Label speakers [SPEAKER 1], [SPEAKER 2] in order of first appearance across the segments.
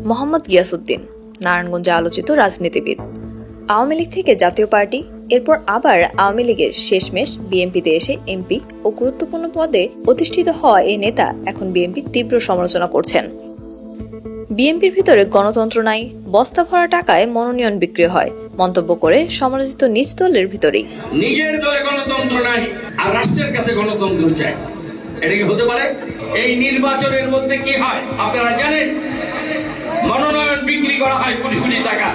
[SPEAKER 1] মোহাম্মদ গিয়াসউদ্দিন নারায়ণগঞ্জে আলোচিত রাজনীতিবিদ। আওয়ামী লীগ থেকে জাতীয় পার্টি, এরপর আবার আওয়ামী লীগের শেষমেশ বিএনপিতে এসে এমপি ও গুরুত্বপূর্ণ পদে অধিষ্ঠিত হওয়া এই নেতা এখন বিএনপির তীব্র সমালোচনা করছেন। বিএনপির ভিতরে গণতন্ত্র নাই, বস্তা ভরা টাকায় মনোনয়ন বিক্রি হয় মন্তব্য করে সমালোচিত নিজ দলের ভিতরেই
[SPEAKER 2] নিজের দলে গণতন্ত্র নাই আর রাষ্ট্রের কাছে গণতন্ত্র চাই, এটা কি হতে পারে? এই নির্বাচনের মধ্যে কি হয় আপনারা জানেন? মনোনয়ন বিক্রি করা হয় কোটি কোটি টাকা।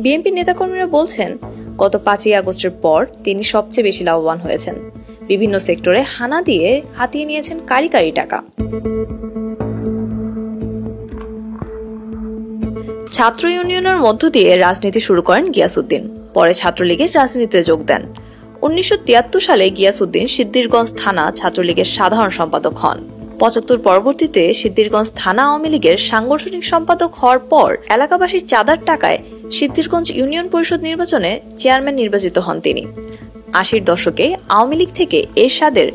[SPEAKER 1] বিএনপি নেতাকর্মীরা বলছেন, গত 5ই আগস্টের পর তিনি সবচেয়ে বেশি লাভবান হয়েছেন। বিভিন্ন সেক্টরে হানা দিয়ে হাতিয়ে নিয়েছেন কারি কারি টাকা। ছাত্র ইউনিয়নের মধ্য দিয়ে রাজনীতি শুরু করেন গিয়াসউদ্দিন। পরে ছাত্রলীগের রাজনীতিতে যোগ দেন। 1973 সালে গিয়াসউদ্দিন সিদ্দিরগঞ্জ থানা ছাত্রলীগের সাধারণ সম্পাদক হন। 75 পরবর্তীতে সিদ্দিরগঞ্জ থানা আওয়ামী লীগের সাংগঠনিক সম্পাদক হওয়ার পর এলাকাবাসীর চাঁদার টাকায় সিদ্দিরগঞ্জ ইউনিয়ন পরিষদ নির্বাচনে চেয়ারম্যান নির্বাচিত হন তিনি। 80-র দশকে আওয়ামী লীগ থেকে এরশাদের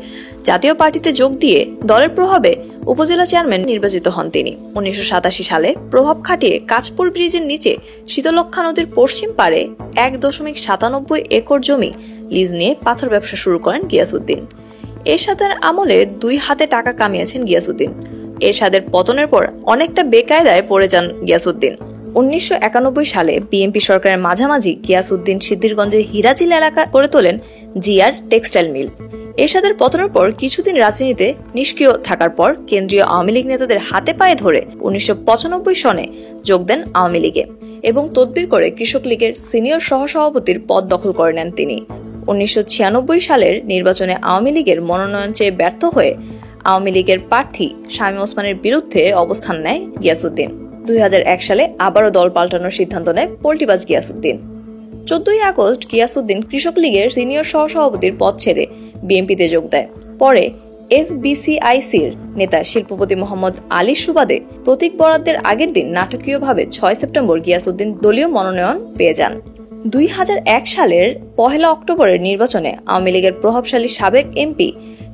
[SPEAKER 1] জাতীয় পার্টিতে যোগ দিয়ে দলের প্রভাবে উপজেলা চেয়ারম্যান নির্বাচিত হন তিনি। 1987 সালে প্রভাব খাটিয়ে কাঁচপুর ব্রিজের নিচে শীতলক্ষ্যা নদীর পশ্চিম পারে 1.97 একর জমি লিজ নিয়ে পাথর ব্যবসা শুরু করেন গিয়াসউদ্দিন। এরশাদের আমলে 2 হাতে টাকা কামিয়েছেন গিয়াসউদ্দিন। এরশাদের পতনের পর অনেকটা বেকায়দায় পড়ে যান গিয়াসউদ্দিন। 1991 সালে বিএনপি সরকারের মাঝামাঝি গিয়াসউদ্দিন সিদ্দিরগঞ্জের হিরাজিল এলাকা করে তোলেন জিআর টেক্সটাইল মিল। এরশাদের পতনের পর কিছুদিন রাজনীতিতে নিষ্ক্রিয় থাকার পর কেন্দ্রীয় আওয়ামী লীগ নেতাদের হাতে পায়ে ধরে 1995 সনে যোগ দেন আওয়ামী লীগে এবং তদবির করে কৃষক লীগের সিনিয়র সহসভাপতির পদ দখল করে নেন তিনি। 1996 সালের নির্বাচনে আওয়ামী লীগের মনোনয়ন চেয়ে ব্যর্থ হয়ে আওয়ামী লীগের প্রার্থী শামীম ওসমানের বিরুদ্ধে অবস্থান নেয় গিয়াসউদ্দিন। 2001 সালে আবারও দল পাল্টানোর সিদ্ধান্ত নেয় পল্টিবাজ গিয়াসউদ্দিন। 14ই আগস্ট গিয়াসউদ্দিন কৃষক লীগের সিনিয়র সহসভাপতির পদ ছেড়ে বিএনপিতে যোগ দেয়। পরে এফবিসিআইসির নেতা শিল্পপতি মোহাম্মদ আলীর সুবাদে প্রতীক বরাদ্দের আগের দিন নাটকীয়ভাবে 6 সেপ্টেম্বর গিয়াসউদ্দিন দলীয় মনোনয়ন পেয়ে যান। 2001 সালের 1 অক্টোবরের নির্বাচনে আওয়ামী লীগের প্রভাবশালী সাবেক এমপি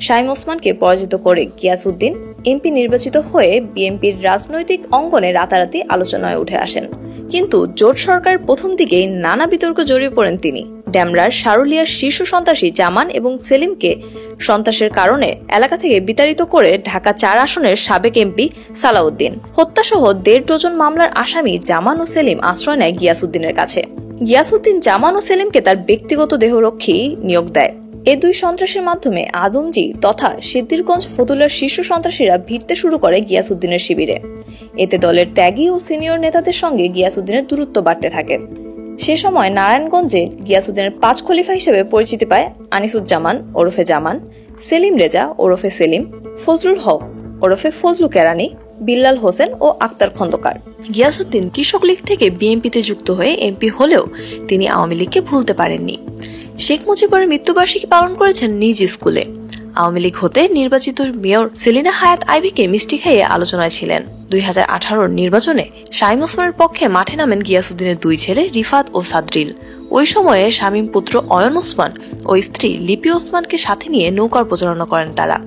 [SPEAKER 1] শামীম ওসমানকে পরাজিত করে গিয়াসউদ্দিন এমপি নির্বাচিত হয়ে বিএনপির রাজনৈতিক অঙ্গনে রাতারাতি আলোচনায় উঠে আসেন। কিন্তু জোট সরকারের প্রথম দিকেই নানা বিতর্ক জড়িয়ে পড়েন তিনি। ড্যামরার সারুলিয়ার শীর্ষ সন্ত্রাসী জামান এবং সেলিমকে সন্ত্রাসের কারণে এলাকা থেকে বিতাড়িত করে ঢাকা 4 আসনের সাবেক এমপি সালাউদ্দিন হত্যাসহ 1.5 ডজন মামলার আসামি জামান ও সেলিম আশ্রয় নেয় গিয়াসউদ্দিনের কাছে। গিয়াসউদ্দিন জামান ও সেলিমকে তার ব্যক্তিগত দেহরক্ষী নিয়োগ দেয়। এই 2 সন্ত্রাসীর মাধ্যমে আদমজি তথা সিদ্দিরগঞ্জ ফতুল্লার শীর্ষ সন্ত্রাসীরা ভিড়তে শুরু করে গিয়াসউদ্দিনের শিবিরে। এতে দলের ত্যাগী ও সিনিয়র নেতাদের সঙ্গে গিয়াসউদ্দিনের দূরত্ব বাড়তে থাকে। সে সময় নারায়ণগঞ্জে গিয়াসউদ্দিনের 5 খলিফা হিসেবে পরিচিতি পায় আনিসুজ্জামান ওরফে জামান, সেলিম রেজা ওরফে সেলিম, ফজলুল হক ওরফে ফজলু কেরানি, বিল্লাল হোসেন ও আক্তার খন্দকার। গিয়াসউদ্দিন কৃষক লীগ থেকে বিএনপিতে যুক্ত হয়ে এমপি হলেও তিনি আওয়ামী লীগকে ভুলতে পারেননি। শেখ মুজিবের মৃত্যুবার্ষিকী পালন করেছেন নিজ স্কুলে। আওয়ামী লীগ হতে নির্বাচিত মেয়র সেলিনা হায়াত আইবিকে মিষ্টি খাইয়ে আলোচনায় ছিলেন। 2018 নির্বাচনে শামীম ওসমানের পক্ষে মাঠে নামেন গিয়াসউদ্দিনের 2 ছেলে রিফাত ও সাদরিল। ওই সময়ে শামীম পুত্র অয়ন ওসমান ও স্ত্রী লিপি ওসমানকে সাথে নিয়ে নৌকার প্রচারণা করেন তারা।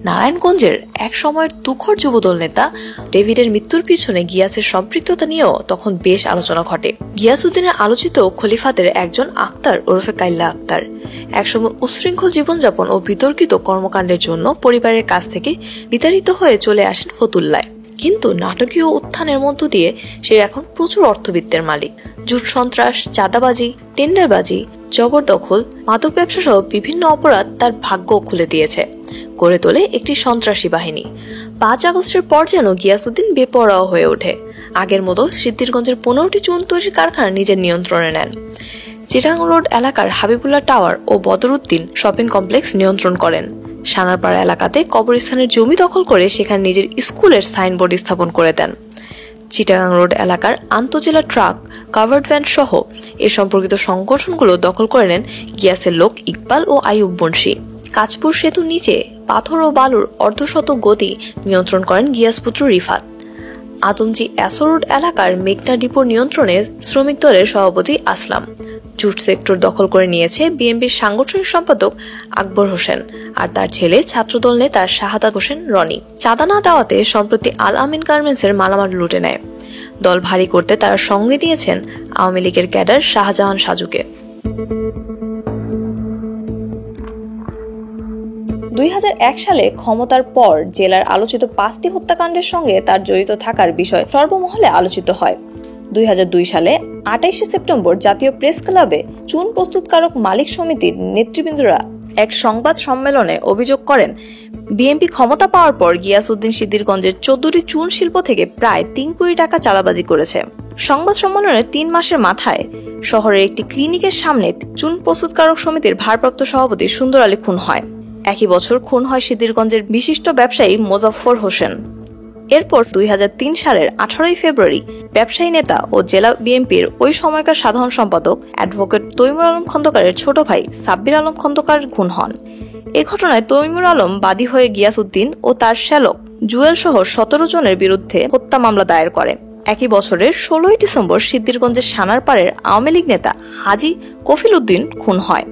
[SPEAKER 1] নারায়ণগঞ্জের এক সময়ের তুখর যুবদল নেতা ডেভিডের মৃত্যুর পিছনে গিয়াসের সম্পৃক্ততা নিয়েও তখন বেশ আলোচনা ঘটে। গিয়াসউদ্দিনের আলোচিত খলিফাদের একজন আক্তার ওরফে কাইল্লা আক্তার একসময় উচ্ছৃঙ্খল জীবনযাপন ও বিতর্কিত কর্মকাণ্ডের জন্য পরিবারের কাছ থেকে বিতাড়িত হয়ে চলে আসেন ফতুল্লায়। কিন্তু নাটকীয় উত্থানের মধ্য দিয়ে সে এখন প্রচুর অর্থবিত্তের মালিক। জুট সন্ত্রাস, চাঁদাবাজি, টেন্ডারবাজি, জবরদখল, মাদক ব্যবসা সহ বিভিন্ন অপরাধ তার ভাগ্য খুলে দিয়েছে, করে তোলে একটি সন্ত্রাসী বাহিনী। 5 আগস্টের পর যেন গিয়াসউদ্দিন বেপরোয়া হয়ে ওঠে। আগের মতো সিদ্দিরগঞ্জের 15টি চুন তৈরির কারখানা নিজের নিয়ন্ত্রণে নেন। চিটাং রোড এলাকার হাবিবুল্লাহ টাওয়ার ও বদরউদ্দিন শপিং কমপ্লেক্স নিয়ন্ত্রণ করেন। সানারপাড়া এলাকাতে কবরস্থানের জমি দখল করে সেখানে নিজের স্কুলের সাইনবোর্ড স্থাপন করে দেন। চিটাগাং রোড এলাকার আন্তজেলা ট্রাক, কাভার্ড ভ্যান সহ এ সম্পর্কিত সংগঠনগুলো দখল করে নেন গিয়াসের লোক ইকবাল ও আইয়ুব মুন্সি। কাঁচপুর সেতুর নিচে পাথর ও বালুর অর্ধশত গতি নিয়ন্ত্রণ করেন গিয়াসপুত্র রিফাত। আদমজি অ্যাসো রোড এলাকার মেঘনা ডিপোর নিয়ন্ত্রণে শ্রমিক দলের সভাপতি আসলাম। জুট সেক্টর দখল করে নিয়েছে বিএনপির সাংগঠনিক সম্পাদক আকবর হোসেন আর তার ছেলে ছাত্রদল নেতা শাহাদাত হোসেন রনি। চাঁদা না দেওয়াতে সম্প্রতি আল আমিন গার্মেন্টসের মালামাল লুটে নেয়। দল ভারী করতে তারা সঙ্গে দিয়েছেন আওয়ামী লীগের ক্যাডার শাহজাহান সাজুকে। 2001 সালে ক্ষমতার পর জেলার আলোচিত 5টি হত্যাকাণ্ডের সঙ্গে তার জড়িত থাকার বিষয় সর্বমহলে আলোচিত হয়। 2002 সালে 28 সেপ্টেম্বর জাতীয় প্রেস ক্লাবে চুন প্রস্তুতকারক মালিক সমিতির নেতৃবৃন্দরা এক সংবাদ সম্মেলনে অভিযোগ করেন, বিএনপি ক্ষমতা পাওয়ার পর গিয়াসউদ্দিন সিদ্দিরগঞ্জের 14টি চুন শিল্প থেকে প্রায় 3 কোটি টাকা চাঁদাবাজি করেছে। সংবাদ সম্মেলনের 3 মাসের মাথায় শহরের একটি ক্লিনিকের সামনে চুন প্রস্তুতকারক সমিতির ভারপ্রাপ্ত সভাপতি সুন্দর আলী খুন হয়। একই বছর খুন হয় সিদ্দিরগঞ্জের বিশিষ্ট ব্যবসায়ী মোজাফফর হোসেন। এরপর 2003 সালের 18 ফেব্রুয়ারি ব্যবসায়ী নেতা ও জেলা বিএনপির ওই সময়কার সাধারণ সম্পাদক অ্যাডভোকেট তৈমুর আলম খন্দকারের ছোট ভাই সাব্বির আলম খন্দকার খুন হন। এ ঘটনায় তৈমুর আলম বাদী হয়ে গিয়াসউদ্দিন ও তার শ্যালক জুয়েল সহ 17 জনের বিরুদ্ধে হত্যা মামলা দায়ের করে। একই বছরের 16 ডিসেম্বর সিদ্দিরগঞ্জের সানারপাড়ের আওয়ামী লীগ নেতা হাজী কফিল উদ্দিন খুন হয়।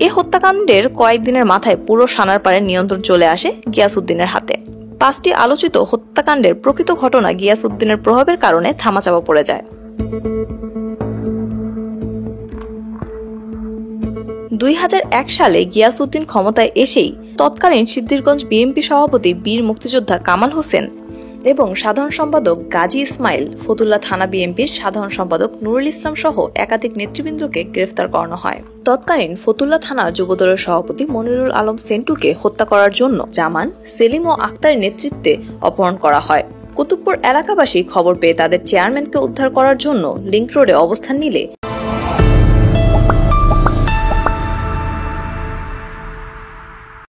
[SPEAKER 1] এই হত্যাকাণ্ডের কয়েকদিনের মাথায় পুরো সানারপাড়ের নিয়ন্ত্রণ চলে আসে গিয়াসউদ্দিনের হাতে। 5টি আলোচিত হত্যাকাণ্ডের প্রকৃত ঘটনা গিয়াসউদ্দিনের প্রভাবের কারণে থামাচাপা পড়ে যায়। 2001 সালে গিয়াসউদ্দিন ক্ষমতায় এসেই তৎকালীন সিদ্দিরগঞ্জ বিএনপি সভাপতি বীর মুক্তিযোদ্ধা কামাল হোসেন এবং সাধারণ সম্পাদক গাজী ইসমাইল, ফতুল্লা থানা বিএনপির সাধারণ সম্পাদক নুরুল ইসলাম সহ একাধিক নেতৃবৃন্দকে গ্রেফতার করানো হয়। তৎকালীন ফতুল্লা থানা যুবদলের সভাপতি মনিরুল আলম সেন্টুকে হত্যা করার জন্য জামান, সেলিম ও আক্তারের নেতৃত্বে অপহরণ করা হয়। কুতুবপুর এলাকাবাসী খবর পেয়ে তাদের চেয়ারম্যানকে উদ্ধার করার জন্য লিংক রোডে অবস্থান নিলে